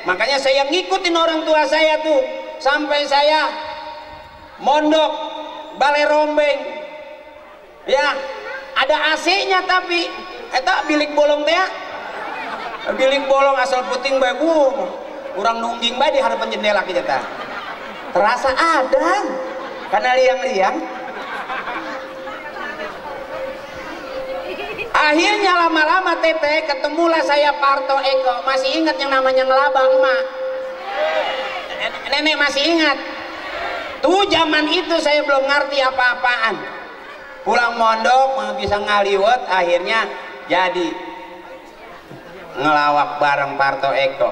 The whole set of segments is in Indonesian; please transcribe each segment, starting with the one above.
Makanya saya ngikutin orang tua saya tuh sampai saya mondok balai rombeng. Ya, ada AC-nya tapi eta bilik bolong teh. Bilik bolong asal puting bae urang nungging bae di harapan jendela kitu teh. Terasa adang karena liang-liang. Akhirnya lama-lama teteh ketemulah saya Parto Eko. Masih ingat yang namanya ngelabang emak? Nenek masih ingat? Tuh zaman itu saya belum ngerti apa-apaan. Pulang mondok bisa ngaliwet, akhirnya jadi ngelawak bareng Parto Eko.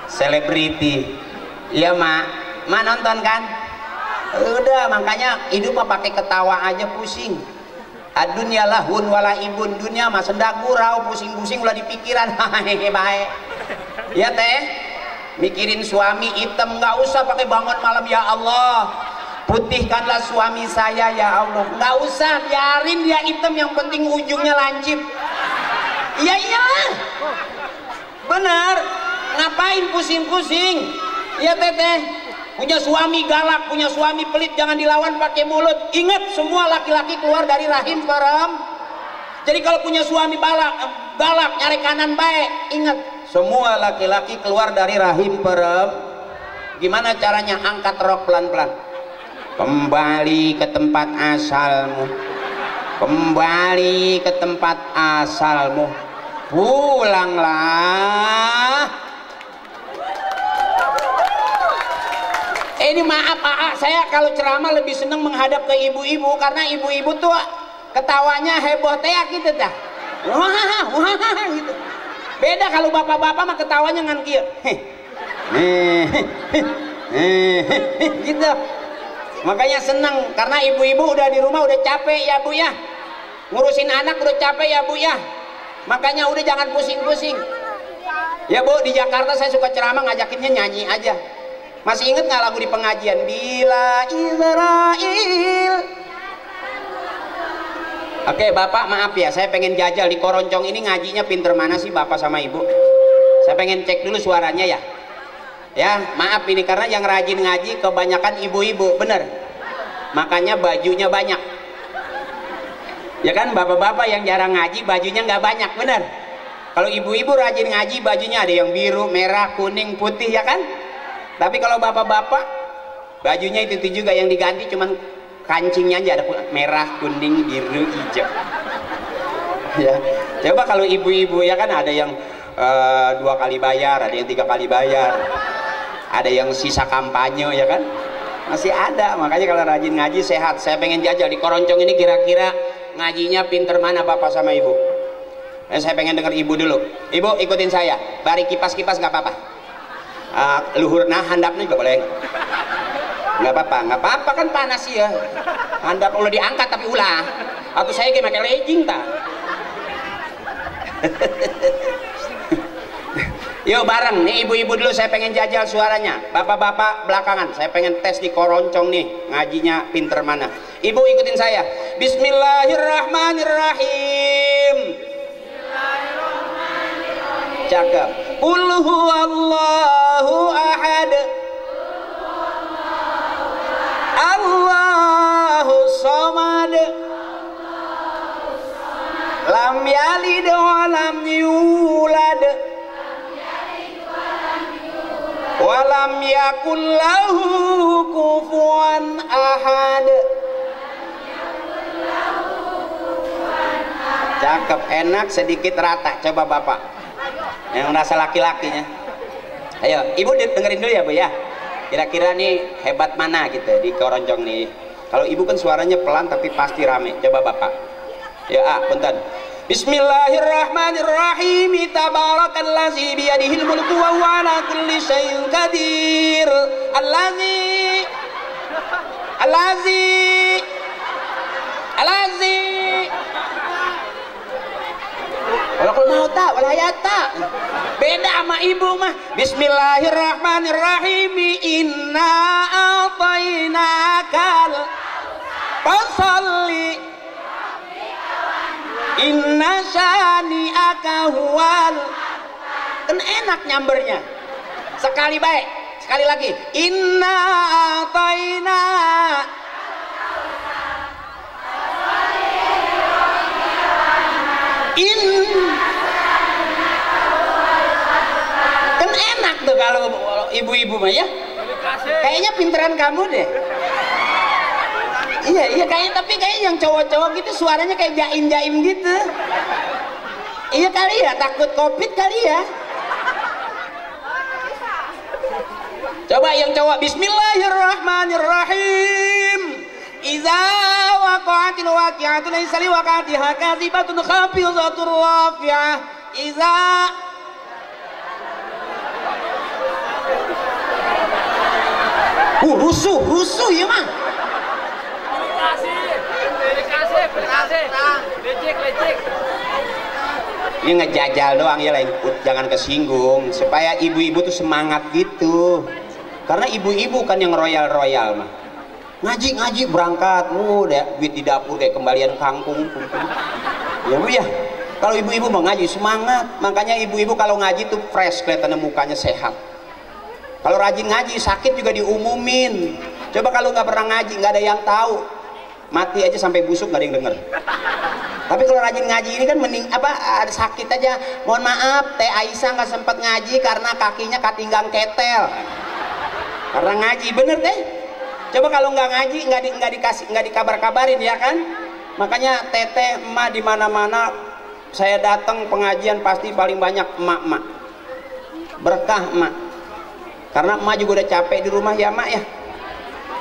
Selebriti. Iya mak, mak nonton kan? Udah, makanya hidup mah pakai ketawa aja pusing. Adunya lahun wala ibun, dunia mah sendak gurau, pusing-pusing ulah di pikiran. Hehehe baik. Ya teh, mikirin suami hitam nggak usah pakai bangun malam ya Allah. Putihkanlah suami saya ya Allah. Nggak usah, biarin dia hitam, yang penting ujungnya lancip. Iya iyalah. Benar. Ngapain pusing-pusing? Ya teteh. Punya suami galak, punya suami pelit, jangan dilawan pakai mulut. Ingat, semua laki-laki keluar dari rahim perempuan. Jadi kalau punya suami galak, nyari kanan baik, ingat, semua laki-laki keluar dari rahim perempuan. Gimana caranya? Angkat rok pelan-pelan. Kembali ke tempat asalmu. Kembali ke tempat asalmu. Pulanglah. Ini maaf saya kalau ceramah lebih seneng menghadap ke ibu-ibu, karena ibu-ibu tuh ketawanya heboh teh gitu dah. Wah gitu. Beda kalau bapak-bapak mah ketawanya ngan kieu. Gitu. Makanya seneng karena ibu-ibu udah di rumah udah capek ya Bu ya. Ngurusin anak udah capek ya Bu ya. Makanya udah jangan pusing-pusing. Ya Bu, di Jakarta saya suka ceramah ngajakinnya nyanyi aja. Masih inget nggak lagu di pengajian? Bila Israel. Oke Bapak maaf ya, saya pengen jajal di Koroncong ini ngajinya pinter mana sih Bapak sama Ibu? Saya pengen cek dulu suaranya ya. Ya maaf ini karena yang rajin ngaji kebanyakan ibu-ibu, bener. Makanya bajunya banyak. Ya kan bapak-bapak yang jarang ngaji bajunya nggak banyak, bener. Kalau ibu-ibu rajin ngaji bajunya ada yang biru, merah, kuning, putih ya kan? Tapi kalau bapak-bapak bajunya itu juga yang diganti cuman kancingnya aja ada merah, kuning, biru, hijau. Ya, coba kalau ibu-ibu ya kan ada yang 2 kali bayar, ada yang 3 kali bayar, ada yang sisa kampanye ya kan, masih ada. Makanya kalau rajin ngaji sehat. Saya pengen jajal di Koroncong ini kira-kira ngajinya pinter mana bapak sama ibu. Saya pengen denger ibu dulu. Ibu ikutin saya, bari kipas-kipas nggak apa-apa. Luhur nah handapnya juga boleh, nggak apa-apa kan panas ya handap ulah diangkat tapi ulah atau saya kayak pakai legging tak. Yuk bareng nih ibu-ibu dulu, saya pengen jajal suaranya. Bapak-bapak belakangan, saya pengen tes di Koroncong nih ngajinya pinter mana. Ibu ikutin saya. Bismillahirrahmanirrahim. Cakep. Qul huwallahu ahad. Allahu samad. Lam yalid wa lam yulad. Wa lam yakul lahu kufuwan ahad. Cakep, enak, sedikit rata. Coba Bapak yang merasa laki-lakinya. Ayo, Ibu dengerin dulu ya Bu ya. Kira-kira nih hebat mana gitu di Koroncong nih. Kalau Ibu kan suaranya pelan tapi pasti rame. Coba Bapak. Ya, punten. Bismillahirrahmanirrahim. Tabarakallazi biyadihil mulku wa huwa ala kulli syai'in qadir. Allazi Walakul mauta walayata. Beda sama ibu mah. Bismillahirrahmanirrahim. Inna a'tainakal fasalli. Inna syani'aka huwal. Kan enak nyambernya. sekali baik, sekali lagi. Inna ataina. Kan enak tuh kalau ibu-ibu mah ya. Kayaknya pinteran kamu deh. Iya kayaknya, tapi kayaknya yang cowok-cowok gitu suaranya kayak jaim-jaim gitu. Iya kali ya, takut covid kali ya. Coba yang cowok, Bismillahirrahmanirrahim. Iza waqa'atil waqi'atu laysa li waqa'atiha kadhibatun khafidatur rafi'ah. Iza rusuh ya mah. Lecek. Ini ngejajal doang ya, lain jangan kesinggung, supaya ibu-ibu tuh semangat gitu. Karena ibu-ibu kan yang royal mah. Ngaji berangkat, udah duit di dapur kayak kembalian kangkung. Ya Bu ya. Kalau ibu-ibu mau ngaji semangat, makanya ibu-ibu kalau ngaji tuh fresh, kelihatannya mukanya sehat. Kalau rajin ngaji, sakit juga diumumin. Coba kalau nggak pernah ngaji, nggak ada yang tahu, mati aja sampai busuk nggak ada yang denger. Tapi kalau rajin ngaji ini kan mending ada sakit aja. Mohon maaf, Teh Aisyah nggak sempat ngaji karena kakinya katinggang ketel. Karena ngaji, bener deh. Coba kalau nggak ngaji, nggak dikabar-kabarin ya kan. Makanya teteh emak di mana-mana saya datang pengajian pasti paling banyak emak-emak. Berkah emak. Karena emak juga udah capek di rumah ya emak ya.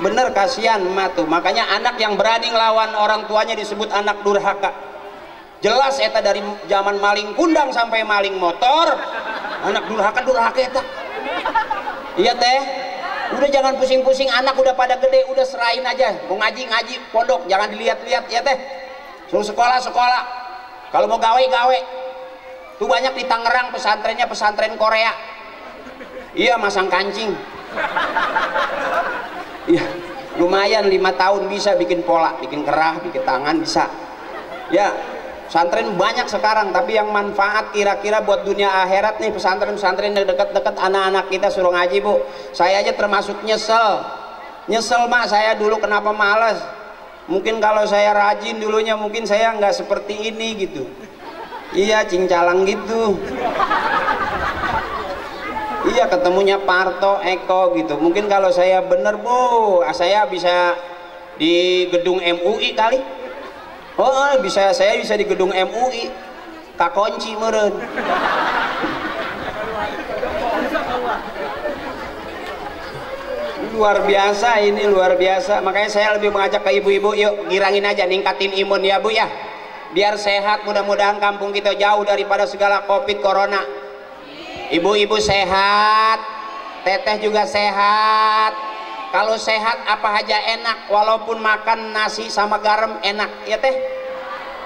Bener, kasihan emak tuh. Makanya anak yang berani ngelawan orang tuanya disebut anak durhaka. Jelas eta dari zaman maling kundang sampai maling motor, anak durhaka eta. Iya teh, udah jangan pusing-pusing, anak udah pada gede, udah serahin aja. Mau ngaji pondok, jangan dilihat-lihat ya teh. Suruh sekolah. Kalau mau gawe. Tuh banyak di Tangerang pesantrennya pesantren Korea. Iya, masang kancing. Iya, lumayan 5 tahun bisa bikin pola, bikin kerah, bikin tangan bisa. Ya, pesantren banyak sekarang, tapi yang manfaat kira-kira buat dunia akhirat nih pesantren-pesantren yang dekat-dekat anak-anak kita suruh ngaji Bu. Saya aja termasuk nyesel mak, saya dulu kenapa males. Mungkin kalau saya rajin dulunya mungkin saya nggak seperti ini gitu. Iya, cincang gitu. Iya, ketemunya Parto, Eko gitu. Mungkin kalau saya bener Bu, saya bisa di gedung MUI kali. Oh, saya bisa di gedung MUI. Kakunci meureun. Luar biasa ini, luar biasa. Makanya saya lebih mengajak ke ibu-ibu, yuk girangin aja, ningkatin imun ya Bu ya. Biar sehat, mudah-mudahan kampung kita jauh daripada segala Covid corona. Ibu-ibu sehat, teteh juga sehat. Kalau sehat apa aja enak, walaupun makan nasi sama garam enak ya teh.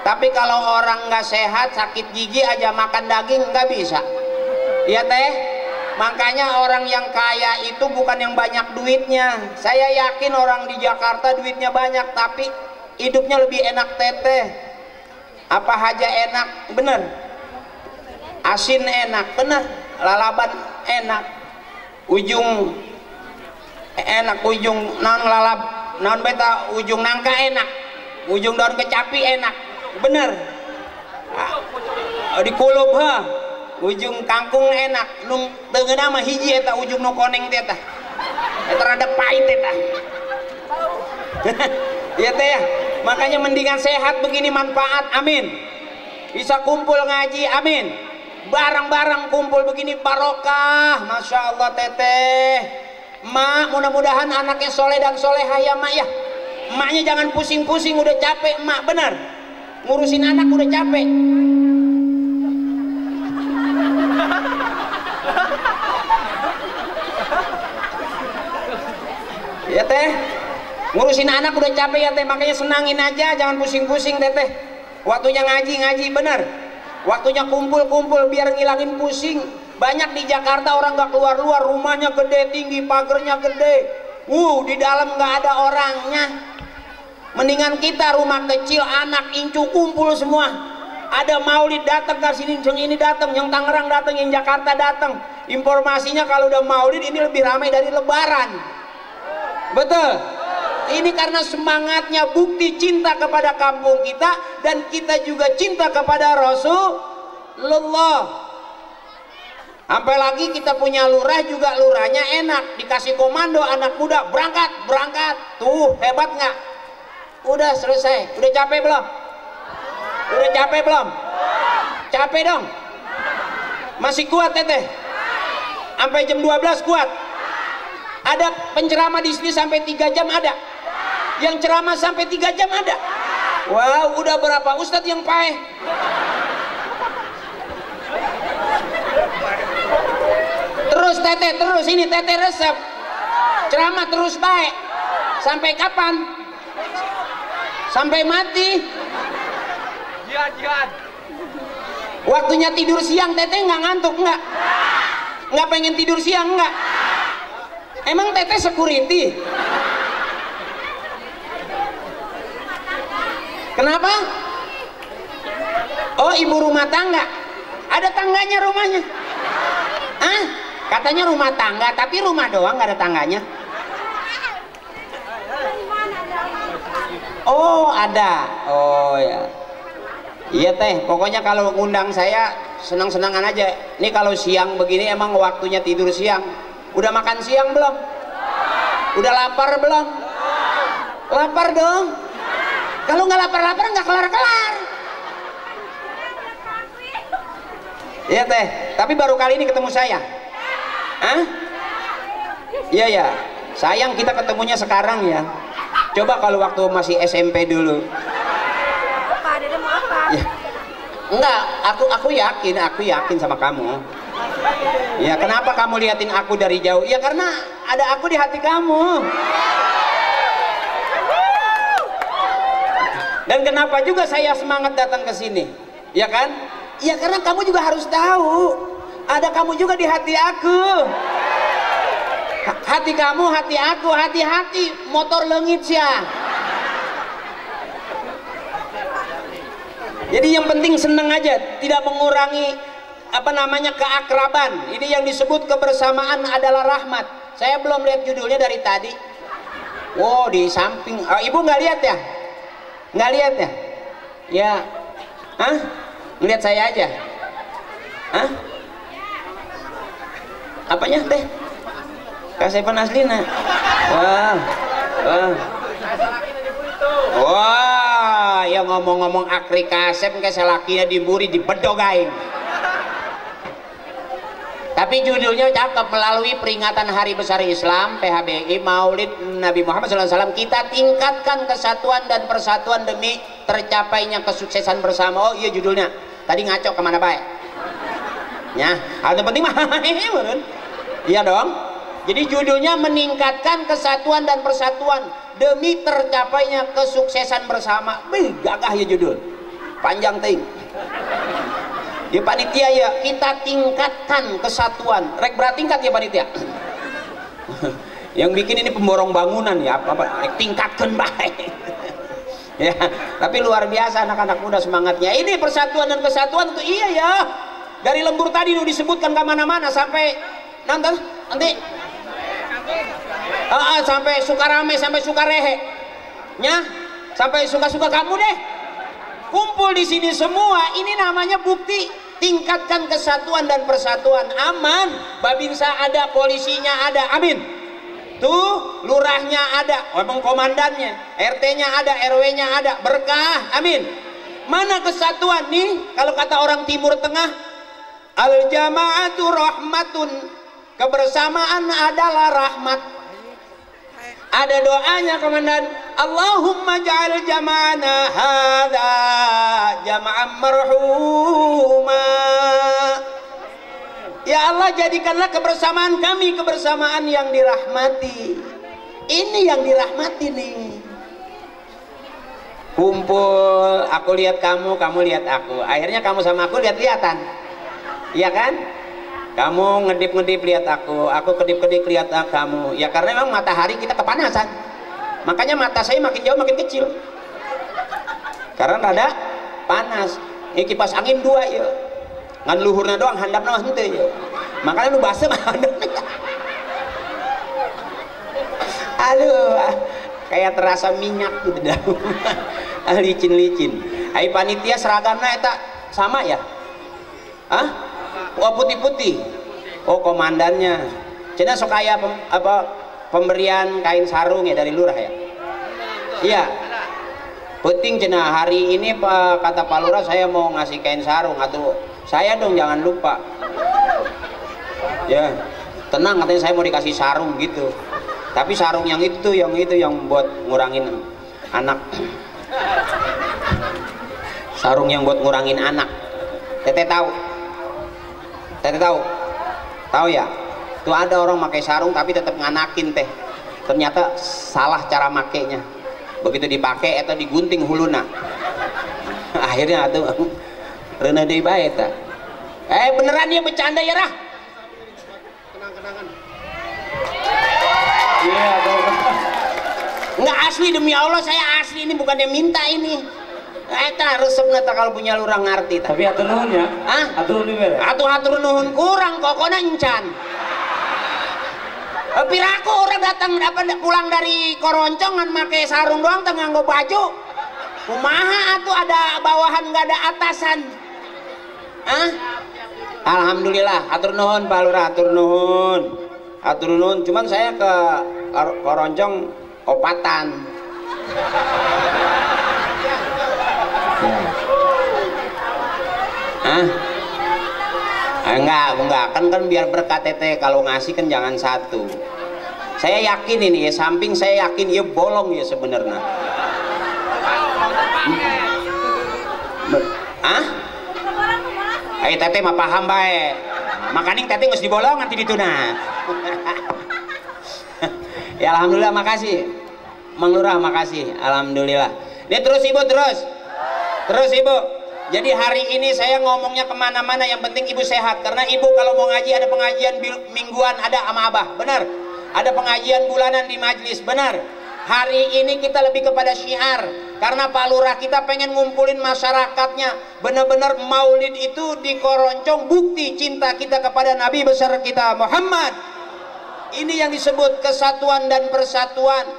Tapi kalau orang nggak sehat, sakit gigi aja makan daging nggak bisa ya teh. Makanya orang yang kaya itu bukan yang banyak duitnya. Saya yakin orang di Jakarta duitnya banyak, tapi hidupnya lebih enak teteh. Apa aja enak, bener. Asin enak, bener. Lalaban enak, ujung enak, ujung non beta ujung nangka enak, ujung daun kecapi enak, bener. Di kulup ujung kangkung enak, nung teungeuna mah hiji eta ujung nu koneng teh eta rada pahit eta. Ya teh ya, makanya mendingan sehat begini manfaat, amin. Bisa kumpul ngaji, amin. Barang-barang kumpul begini barokah, masya Allah teteh. Mak, mudah-mudahan anaknya soleh dan solehah ya mak ya. Emaknya jangan pusing-pusing, udah capek emak, bener. Ngurusin anak udah capek. Ya teh, ngurusin anak udah capek ya teh, makanya senangin aja, jangan pusing-pusing teteh. Waktunya ngaji, bener. Waktunya kumpul-kumpul biar ngilangin pusing. Banyak di Jakarta orang gak keluar-luar, rumahnya gede, tinggi, pagernya gede. Di dalam gak ada orangnya. Mendingan kita rumah kecil, anak incu kumpul semua. Ada maulid datang ke sini, yang ini datang, yang Tangerang datang, yang Jakarta datang. Informasinya kalau udah Maulid ini lebih ramai dari Lebaran. Betul. Ini karena semangatnya, bukti cinta kepada kampung kita, dan kita juga cinta kepada Rasulullah. Sampai lagi kita punya lurah juga, lurahnya enak, dikasih komando anak muda, berangkat. Tuh hebat nggak? Udah selesai. Udah capek belum? Capek dong. Masih kuat teteh? Sampai jam 12 kuat? Ada penceramah di sini sampai 3 jam ada? Yang ceramah sampai 3 jam ada? Wow, udah berapa ustadz yang paeh? Terus teteh, terus ini teteh resep. Ceramah terus baik. Sampai kapan? Sampai mati. Jihad. Waktunya tidur siang teteh nggak ngantuk nggak? Nggak pengen tidur siang nggak? Emang teteh security? Kenapa? Oh, ibu rumah tangga. Ada tangganya rumahnya? Hah? Katanya rumah tangga, tapi rumah doang nggak ada tangganya. Oh, ada. Oh ya. Iya teh, pokoknya kalau ngundang saya senang-senangan aja. Ini kalau siang begini emang waktunya tidur siang. Udah makan siang belum? Udah lapar belum? Lapar dong. Kalau nggak lapar-lapar nggak kelar-kelar. Iya teh, tapi baru kali ini ketemu saya. Hah? Iya ya. Sayang kita ketemunya sekarang ya. Coba kalau waktu masih SMP dulu. Ya. Enggak, aku yakin sama kamu. Ya, kenapa kamu liatin aku dari jauh? Ya karena ada aku di hati kamu. Dan kenapa juga saya semangat datang ke sini? Ya kan? Ya karena kamu juga harus tahu, ada kamu juga di hati aku. Hati kamu, hati aku, hati-hati motor leungit ya. Jadi yang penting seneng aja, tidak mengurangi keakraban. Ini yang disebut kebersamaan adalah rahmat. Saya belum lihat judulnya dari tadi. Wow, di samping. Oh, ibu nggak lihat ya? Nggak lihat ya? Ya. Hah? Ngeliat saya aja? Hah? Apanya teh? Kasepan Aslina. Wah, ya ngomong-ngomong akri kasep ke selakinya diburi di bedogaing. Tapi judulnya cakep, melalui peringatan Hari Besar Islam PHBI Maulid Nabi Muhammad SAW, kita tingkatkan kesatuan dan persatuan demi tercapainya kesuksesan bersama. Oh iya judulnya. Tadi ngaco kemana baik? Ya, hal penting mah. Iya dong. Jadi judulnya meningkatkan kesatuan dan persatuan demi tercapainya kesuksesan bersama. Bih, gagah ya judul. Panjang ting. Ya panitia ya, kita tingkatkan kesatuan. Rek bertingkat ya panitia. Yang bikin ini pemborong bangunan ya, apa tingkatkan baik. Ya, tapi luar biasa anak-anak muda semangatnya. Ini persatuan dan kesatuan itu iya ya. Dari lembur tadi udah disebutkan kemana-mana sampai nanti sampai Sukarame, sampai Sukarehe, nya sampai suka-suka kamu deh. Kumpul di sini semua. Ini namanya bukti tingkatkan kesatuan dan persatuan. Aman, Babinsa ada, polisinya ada, amin. Tuh, lurahnya ada, emang komandannya, RT-nya ada, RW-nya ada, berkah, amin. Mana kesatuan nih? Kalau kata orang Timur Tengah, al-jama'atu rahmatun, kebersamaan adalah rahmat. Ada doanya komandan, Allahumma ja'al jama'ana hadza jama'an marhuma. Ya Allah, jadikanlah kebersamaan kami kebersamaan yang dirahmati. Ini yang dirahmati nih. Kumpul, aku lihat kamu, kamu lihat aku. Akhirnya kamu sama aku lihat-lihatan. Iya kan? Kamu ngedip-ngedip lihat aku kedip-kedip lihat kamu. Ya karena memang matahari kita kepanasan. Makanya mata saya makin jauh makin kecil. Karena rada panas. Ini kipas angin 2 ya. Ngan luhurna doang handapna henteu ya. makanya lu basem. Aduh, kayak terasa minyak gitu dah. Licin-licin. Ai panitia seragamna eta sama ya? Hah? Oh putih-putih. Oh komandannya. Cenah sok aya pemberian kain sarung ya dari lurah ya? Iya. Penting cenah hari ini kata Pak Lurah saya mau ngasih kain sarung atau saya dong jangan lupa. Ya, tenang katanya saya mau dikasih sarung gitu. Tapi sarung yang itu yang buat ngurangin anak. Sarung yang buat ngurangin anak. Teteh tahu? Teteh tahu? Tahu ya? Tuh ada orang pakai sarung tapi tetap nganakin teh. Ternyata salah cara makainya. Begitu dipakai atau digunting huluna. Akhirnya atuh reuna deui bae eta. Beneran dia bercanda ya Rah? Kenang-kenangan. Iya, enggak asli demi Allah saya asli ini bukan dia minta ini. Eta resepna tak kalau punya lurah ngarti. Tapi atur nuhun ya. Hah? Atur nuhun beres. Atur nuhun kurang kokona encan. Piraku orang datang pulang dari Koroncong ngan make sarung doang tengah nganggo baju. Kumaha atuh ada bawahan nggak ada atasan. Hah? Alhamdulillah, atur nuhun Pak Lurah, atur nuhun. Atur nuhun, cuman saya ke Koroncong opatan. Hah? Enggak, kan biar berkat teteh kalau ngasih kan jangan satu. Saya yakin ini ya, samping saya yakin ya bolong ya sebenarnya. Hah? Ayo teteh mah paham bae. Makaning teteh geus dibolong nanti dituna. Ya alhamdulillah makasih. Mang Lurah makasih. Alhamdulillah. Ini terus Ibu terus. Terus Ibu. Jadi hari ini saya ngomongnya kemana-mana yang penting Ibu sehat. Karena Ibu kalau mau ngaji ada pengajian mingguan ada sama Abah. Benar. Ada pengajian bulanan di majlis. Benar. Hari ini kita lebih kepada syiar. Karena Pak Lurah kita pengen ngumpulin masyarakatnya. Benar-benar maulid itu di Koroncong bukti cinta kita kepada Nabi besar kita Muhammad. Ini yang disebut kesatuan dan persatuan.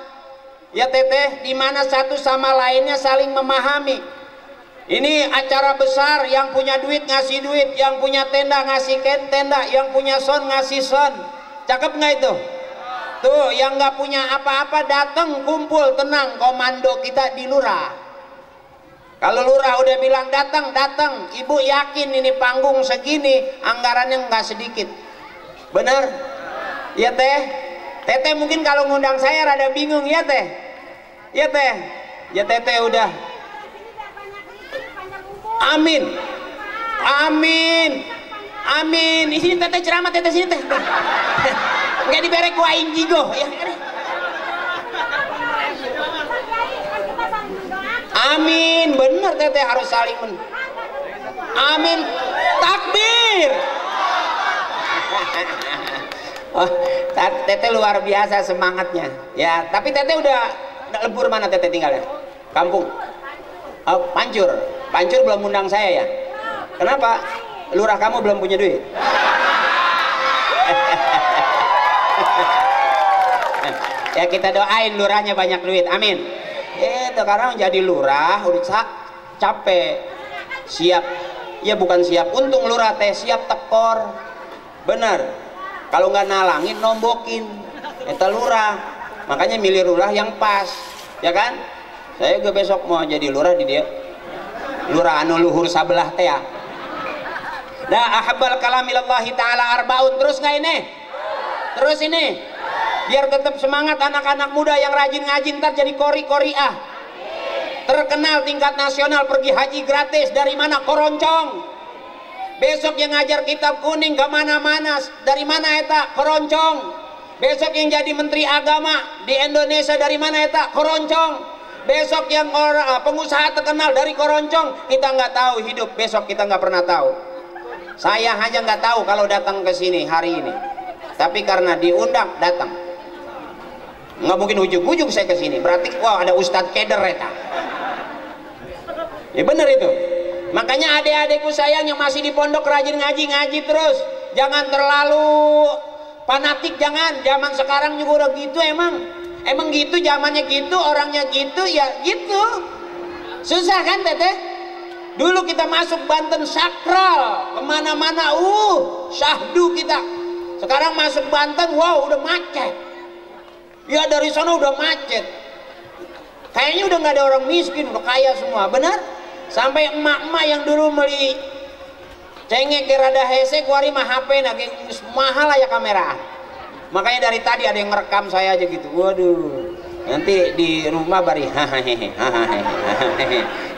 Ya teteh, di mana satu sama lainnya saling memahami. Ini acara besar, yang punya duit ngasih duit, yang punya tenda ngasih tenda, yang punya son ngasih son. Cakep nggak itu? Tuh, yang nggak punya apa-apa datang kumpul tenang, komando kita di lurah. Kalau lurah udah bilang datang, Ibu yakin ini panggung segini, anggarannya nggak sedikit. Bener? Ya teh? Teteh mungkin kalau ngundang saya rada bingung ya teh? Ya teh? Ya teteh udah. Amin, amin, amin. Di sini teteh ceramah teteh sini teh. Nggak diberek ku aing jigo. Ya. Amin, bener teteh harus saling amin, takbir. Oh, teteh luar biasa semangatnya. Ya, tapi teteh udah lebur mana teteh tinggalnya? Kampung. Oh, Pancur. Pancur belum undang saya ya? Kenapa? Lurah kamu belum punya duit? Ya kita doain lurahnya banyak duit, amin. Sekarang jadi lurah udah capek, siap. Ya bukan siap, untung lurah teh siap tekor. Bener. Kalau nggak nalangin nombokin. Eta lurah. Makanya milih lurah yang pas, ya kan? Saya juga besok mau jadi lurah di dia. Lurah anu luhur sabelah teh ya. Nah, ahabbal kalamillahi ta'ala arbaun. Terus nggak ini? Terus ini. Biar tetap semangat anak-anak muda yang rajin ngaji ntar jadi kori-koriah. Terkenal tingkat nasional pergi haji gratis dari mana? Koroncong. Besok yang ngajar kitab kuning ke mana-mana. Dari mana eta? Koroncong. Besok yang jadi menteri agama di Indonesia dari mana eta? Koroncong. Besok yang pengusaha terkenal dari Koroncong, kita nggak tahu hidup besok, kita nggak pernah tahu. Saya hanya nggak tahu kalau datang ke sini hari ini, tapi karena diundang datang. Nggak mungkin ujug-ujug saya ke sini, berarti wah ada Ustadz Keder eta. Ya bener itu. Makanya adik-adikku sayang yang masih di pondok rajin ngaji terus. jangan terlalu fanatik, jangan. Zaman sekarang juga udah gitu, emang gitu, zamannya gitu, orangnya gitu, ya gitu. Susah kan teteh? Dulu kita masuk Banten sakral, kemana-mana syahdu kita. Sekarang masuk Banten, wow, udah macet. Ya dari sana udah macet. Kayaknya udah nggak ada orang miskin, udah kaya semua, benar? Sampai emak-emak yang dulu beli cengek ke rada hese, kuari mah HP, mahal ya kamera. Makanya dari tadi ada yang ngerekam saya aja gitu. Waduh, nanti di rumah bari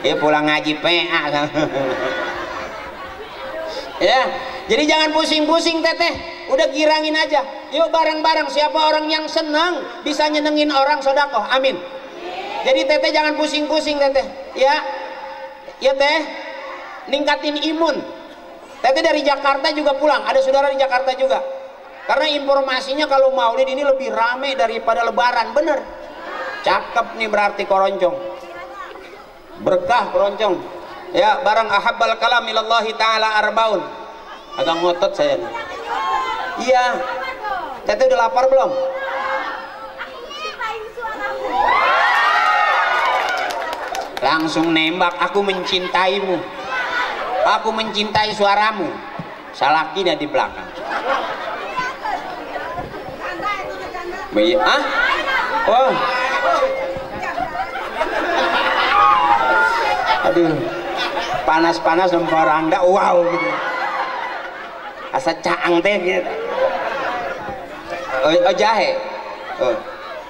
ya pulang ngaji PA. Ya, jadi jangan pusing-pusing teteh, udah girangin aja. Yuk bareng-bareng, siapa orang yang senang bisa nyenengin orang, sodakoh, amin. Jadi teteh jangan pusing-pusing teteh, ya teh, ningkatin imun. Teteh dari Jakarta juga pulang, ada saudara di Jakarta juga. Karena informasinya kalau maulid ini lebih rame daripada lebaran, bener. Cakep nih berarti koroncong, berkah koroncong. Ya, barang ahabbal kalam ilallahi ta'ala arbaun. Agak ngotot saya nih. Iya. Teteh udah lapar belum? Langsung nembak, aku mencintaimu. Aku mencintai suaramu. Salaki dah di belakang. Ah? Oh. Aduh. Panas-panas sama rangga, wow gitu. Asa caang teh gitu. Oh, jahe.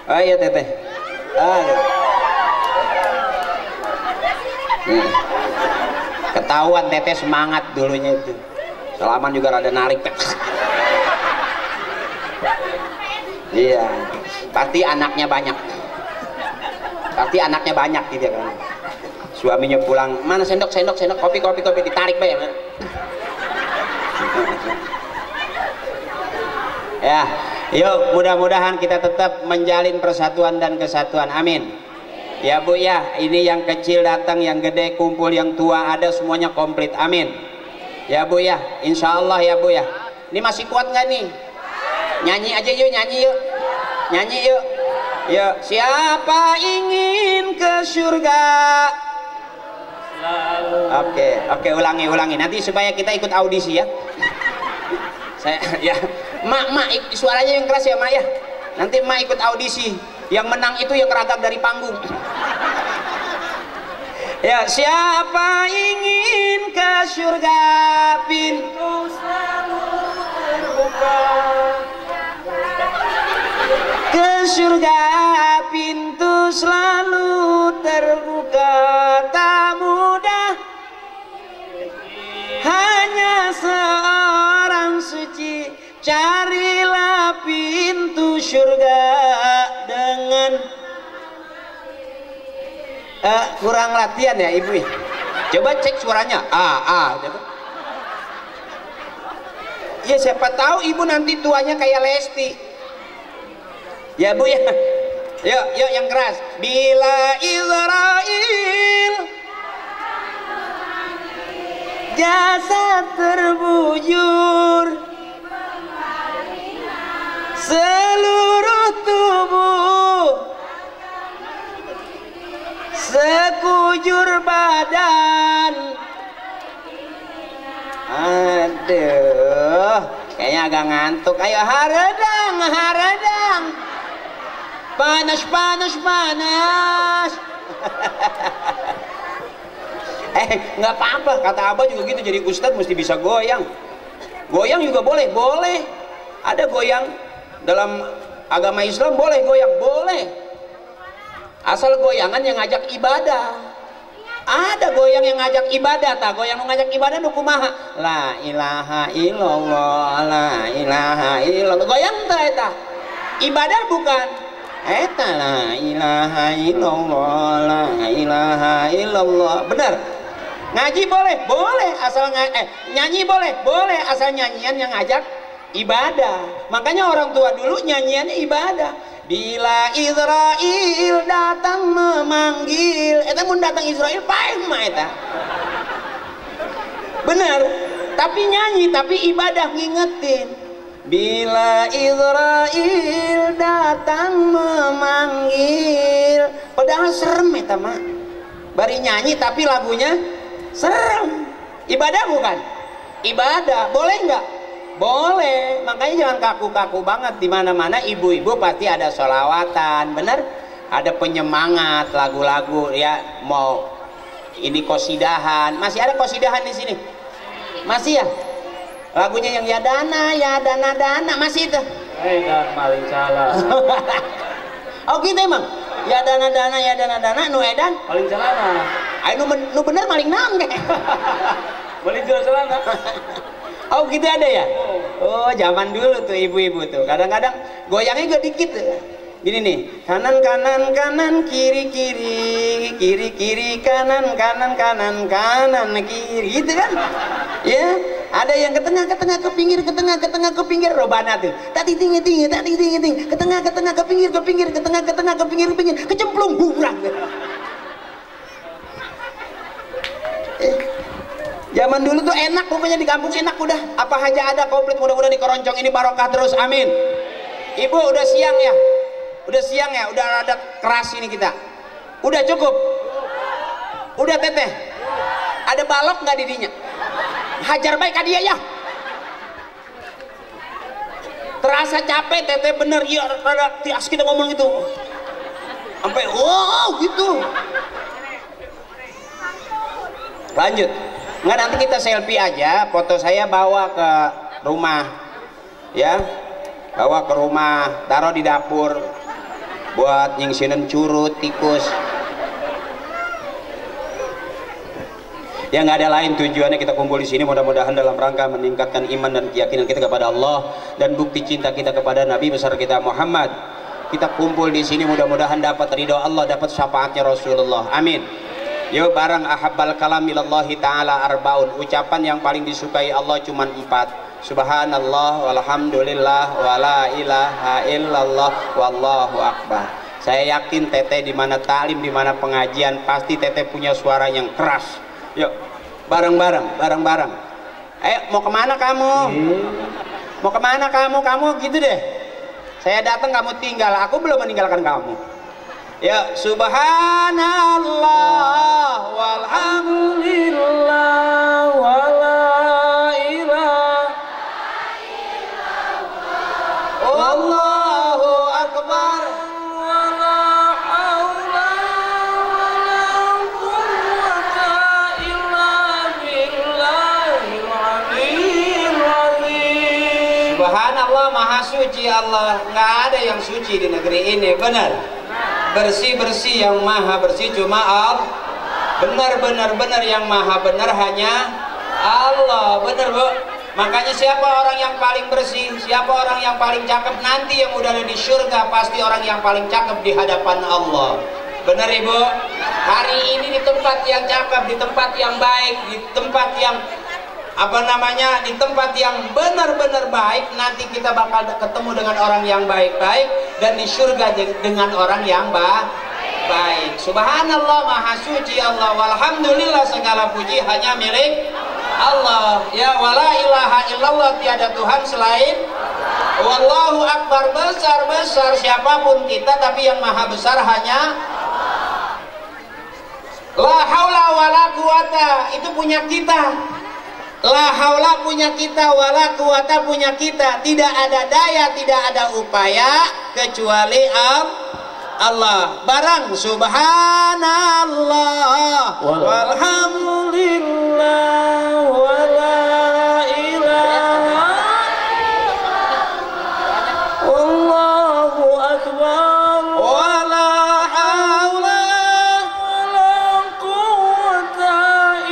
Oh iya teteh. Ketahuan teteh semangat dulunya itu. Salaman juga rada narik. Iya, pasti anaknya banyak. Pasti anaknya banyak gitu kan. Suaminya pulang, mana sendok, kopi, ditarik bayang. Ya, yuk mudah-mudahan kita tetap menjalin persatuan dan kesatuan, amin. Ya Bu ya, ini yang kecil datang, yang gede kumpul, yang tua ada, semuanya komplit, amin. Ya Bu ya, insya Allah ya Bu ya. Ini masih kuat nggak nih? Nyanyi aja yuk, nyanyi yuk. Yuk, siapa ingin ke surga? Oke, ulangi. Nanti supaya kita ikut audisi ya. Saya ya, mak suaranya yang keras ya mak ya. Nanti mak ikut audisi. Yang menang itu yang ragak dari panggung. Ya, siapa ingin ke surga, pintu selalu terbuka. Ke surga pintu selalu terbuka, tak mudah, hanya seorang suci. Carilah pintu surga dengan kurang latihan ya ibu. Coba cek suaranya. Coba. Ya siapa tahu ibu nanti tuanya kayak Lesti. Ya Bu ya. Yuk yang keras. Bila Israel jasad terbujur, seluruh tubuh, sekujur badan. Aduh, kayaknya agak ngantuk. Ayo haredang. Panas. Nggak apa-apa, kata Abah juga gitu, jadi ustadz mesti bisa goyang. Goyang juga boleh. Ada goyang dalam agama Islam, boleh goyang, boleh. Asal goyangan yang ngajak ibadah. Ada goyang yang ngajak ibadah, goyang yang ngajak ibadah nu kumaha? La ilaha illallah, la ilaha illallah. Goyang teh eta. Ibadah bukan. Eta la ilaha illallah, la ilaha illallah. Benar. Ngaji boleh asal nyanyi boleh asal nyanyian yang ngajak ibadah. Makanya orang tua dulu nyanyiannya ibadah. Bila Israel datang memanggil, eta mun datang Israel paeh mah eta. Bener. Tapi nyanyi, tapi ibadah ngingetin. Bila Israel datang memanggil, padahal serem eta mah. Bari nyanyi tapi lagunya serem. Ibadah bukan? Ibadah, boleh nggak? Boleh. Makanya jangan kaku-kaku banget. Di mana-mana ibu-ibu pasti ada sholawatan, bener? Ada penyemangat lagu-lagu ya. Mau ini qosidahan, masih ada qosidahan di sini? Masih ya? Lagunya yang ya dana masih itu. Dan maling salah. Oh gitu emang. Ya dana nu edan Maling celana. Ayo nu bener maling naon ge. Maling celana. Oh gitu ada ya? Oh zaman dulu tuh ibu-ibu tuh. Kadang-kadang goyangnya gak dikit. Gini nih, kanan kiri kanan kiri gitu kan? Ya, ada yang ke tengah ke pinggir robana tuh. Tadi tinggi ke tengah ke pinggir kecemplung bubrang. Zaman dulu tuh enak pokoknya, di kampung enak udah, apa aja ada komplit. Mudah-mudahan di Keroncong ini barokah terus, amin. Ibu udah siang ya? Udah ada keras ini kita. Udah cukup? Udah teteh? Ada balok nggak didinya? Hajar baik ka dia ya. Terasa capek teteh bener, iya rada tias kita ngomong itu. Sampai wow gitu. Lanjut. Nggak, nanti kita selfie aja, foto saya bawa ke rumah. Ya. Bawa ke rumah, taruh di dapur. Buat nyingsinan curut, tikus. Ya nggak ada lain tujuannya kita kumpul di sini, mudah-mudahan dalam rangka meningkatkan iman dan keyakinan kita kepada Allah dan bukti cinta kita kepada Nabi besar kita Muhammad. Kita kumpul di sini mudah-mudahan dapat ridho Allah, dapat syafaatnya Rasulullah. Amin. Yuk bareng ahabbal kalam ilallahi ta'ala arbaun. Ucapan yang paling disukai Allah cuma 4. Subhanallah walhamdulillah wala ilaha illallah wallahu akbar. Saya yakin teteh di mana taklim, di mana pengajian, pasti teteh punya suara yang keras. Yuk bareng-bareng. Ayo mau kemana kamu? Mau kemana kamu gitu deh. Saya datang kamu tinggal, aku belum meninggalkan kamu. Ya subhanallah walhamdulillah wala ilaha wallahu akbar wala haula wala quwwata illa billahil aliyyil azim. Subhanallah, maha suci Allah, nggak ada yang suci di negeri ini, benar? Bersih yang maha bersih cuma Allah. Benar yang maha benar hanya Allah. Benar bu. Makanya siapa orang yang paling bersih, siapa orang yang paling cakep, nanti yang udah ada di surga pasti orang yang paling cakep di hadapan Allah. Benar ibu? Hari ini di tempat yang cakep, di tempat yang baik, di tempat yang di tempat yang benar-benar baik, nanti kita bakal ketemu dengan orang yang baik-baik, dan di surga dengan orang yang baik. Subhanallah, maha suci Allah, walhamdulillah, segala puji hanya milik Allah. Ya wala ilaha illallah, tiada Tuhan selain. Wallahu akbar, besar siapapun kita, tapi yang maha besar hanya. La haula wala quwata, itu punya kita. La haula punya kita, wala quwata punya kita. Tidak ada daya, tidak ada upaya kecuali Allah. Barang subhanallah walhamdulillah wala ilaha wallahu akbar wala haula wala quwwata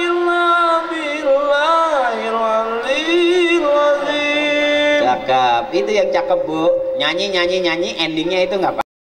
illa billahil aliyyil azim. Cakep, itu yang cakep bu. Nyanyi endingnya itu nggak apa.